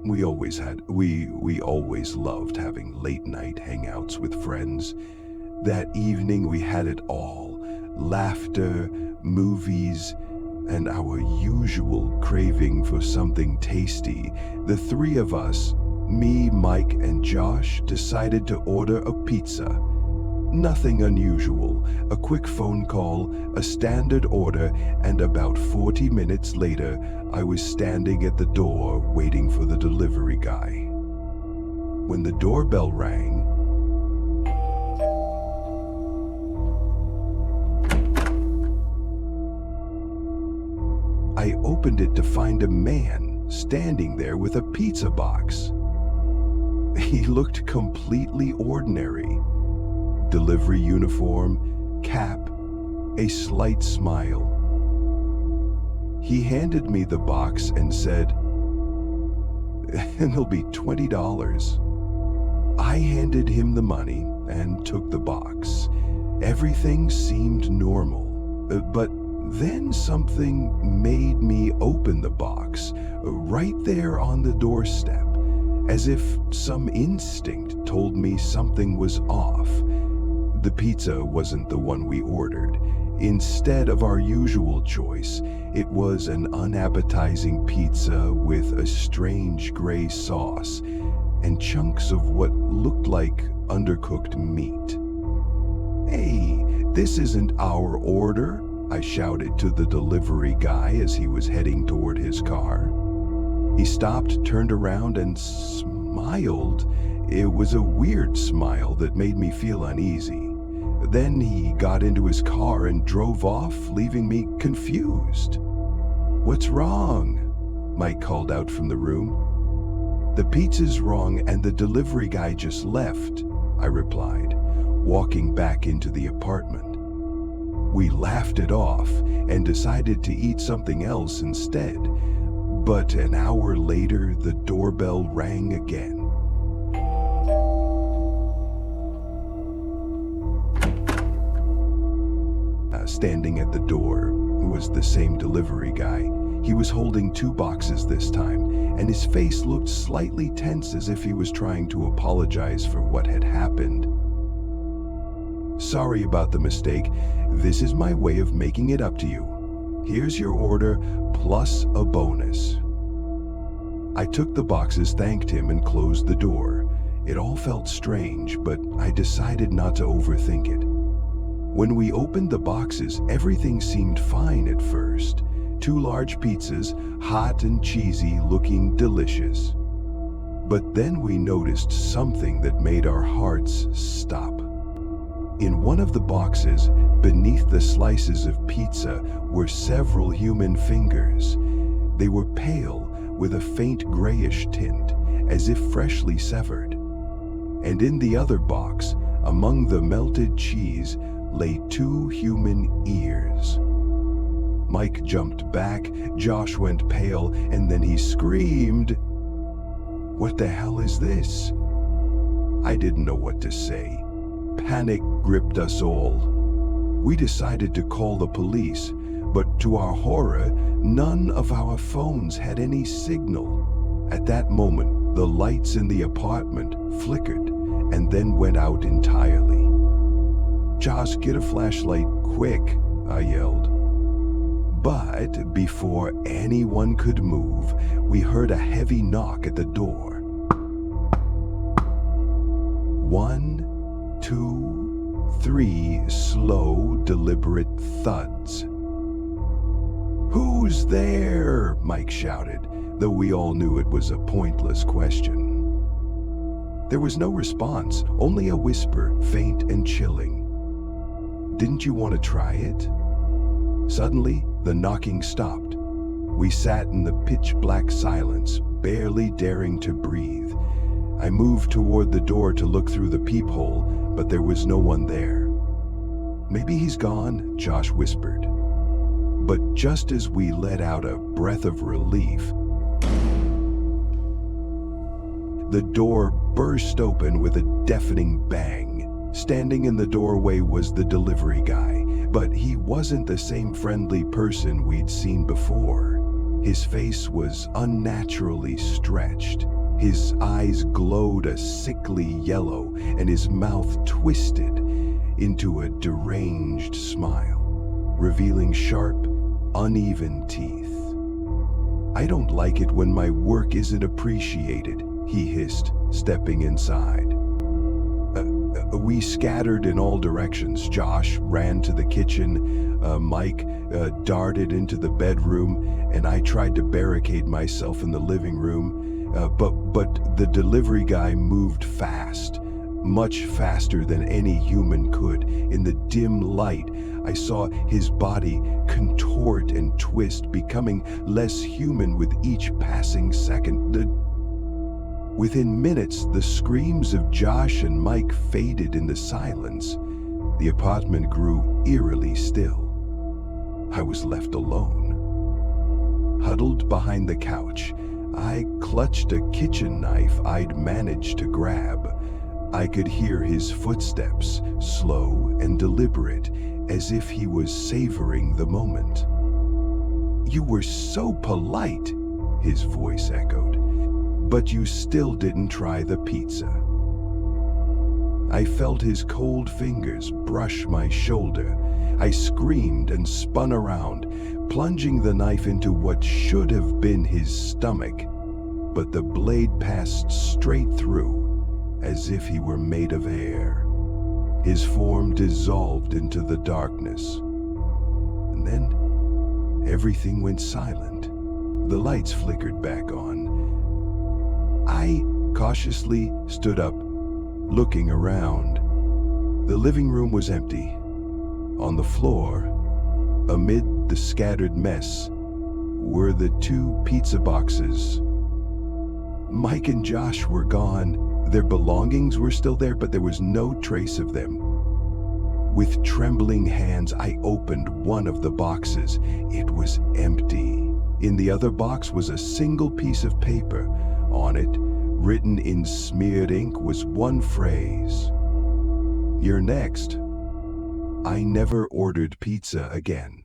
We always loved having late night hangouts with friends. That evening we had it all: laughter, movies, and our usual craving for something tasty. The three of us, me, Mike, and Josh, decided to order a pizza. Nothing unusual, a quick phone call, a standard order, and about 40 minutes later, I was standing at the door waiting for the delivery guy. When the doorbell rang, I opened it to find a man standing there with a pizza box. He looked completely ordinary. Delivery uniform, cap, a slight smile. He handed me the box and said, "It'll be $20. I handed him the money and took the box. Everything seemed normal, but then something made me open the box right there on the doorstep, as if some instinct told me something was off. The pizza wasn't the one we ordered. Instead of our usual choice, it was an unappetizing pizza with a strange gray sauce and chunks of what looked like undercooked meat. "Hey, this isn't our order," I shouted to the delivery guy as he was heading toward his car. He stopped, turned around, and smiled. It was a weird smile that made me feel uneasy. Then he got into his car and drove off, leaving me confused. "What's wrong?" Mike called out from the room. "The pizza's wrong and the delivery guy just left," I replied, walking back into the apartment. We laughed it off and decided to eat something else instead. But an hour later, the doorbell rang again. Standing at the door was the same delivery guy. He was holding two boxes this time, and his face looked slightly tense, as if he was trying to apologize for what had happened. "Sorry about the mistake. This is my way of making it up to you. Here's your order, plus a bonus." I took the boxes, thanked him, and closed the door. It all felt strange, but I decided not to overthink it. When we opened the boxes, everything seemed fine at first. Two large pizzas, hot and cheesy, looking delicious. But then we noticed something that made our hearts stop. In one of the boxes, beneath the slices of pizza, were several human fingers. They were pale, with a faint grayish tint, as if freshly severed. And in the other box, among the melted cheese, lay two human ears. Mike jumped back, Josh went pale, and then he screamed, "What the hell is this?" I didn't know what to say. Panic gripped us all. We decided to call the police, but to our horror, none of our phones had any signal. At that moment, the lights in the apartment flickered and then went out entirely. "Josh, get a flashlight, quick," I yelled. But before anyone could move, we heard a heavy knock at the door. 1, 2, 3 slow, deliberate thuds. "Who's there?" Mike shouted, though we all knew it was a pointless question. There was no response, only a whisper, faint and chilling. "Didn't you want to try it?" Suddenly, the knocking stopped. We sat in the pitch-black silence, barely daring to breathe. I moved toward the door to look through the peephole, but there was no one there. "Maybe he's gone," Josh whispered. But just as we let out a breath of relief, the door burst open with a deafening bang. Standing in the doorway was the delivery guy, but he wasn't the same friendly person we'd seen before. His face was unnaturally stretched. His eyes glowed a sickly yellow, and his mouth twisted into a deranged smile, revealing sharp, uneven teeth. "I don't like it when my work isn't appreciated," he hissed, stepping inside. We scattered in all directions. Josh ran to the kitchen, Mike darted into the bedroom, and I tried to barricade myself in the living room. But the delivery guy moved fast, much faster than any human could. In the dim light, I saw his body contort and twist, becoming less human with each passing second. Within minutes, the screams of Josh and Mike faded in the silence. The apartment grew eerily still. I was left alone. Huddled behind the couch, I clutched a kitchen knife I'd managed to grab. I could hear his footsteps, slow and deliberate, as if he was savoring the moment. "You were so polite," his voice echoed, "but you still didn't try the pizza." I felt his cold fingers brush my shoulder. I screamed and spun around, plunging the knife into what should have been his stomach, but the blade passed straight through, as if he were made of air. His form dissolved into the darkness. And then everything went silent. The lights flickered back on. I cautiously stood up, looking around. The living room was empty. On the floor, amid the scattered mess, were the 2 pizza boxes. Mike and Josh were gone. Their belongings were still there, but there was no trace of them. With trembling hands, I opened one of the boxes. It was empty. In the other box was a single piece of paper. On it, written in smeared ink, was one phrase: "You're next." I never ordered pizza again.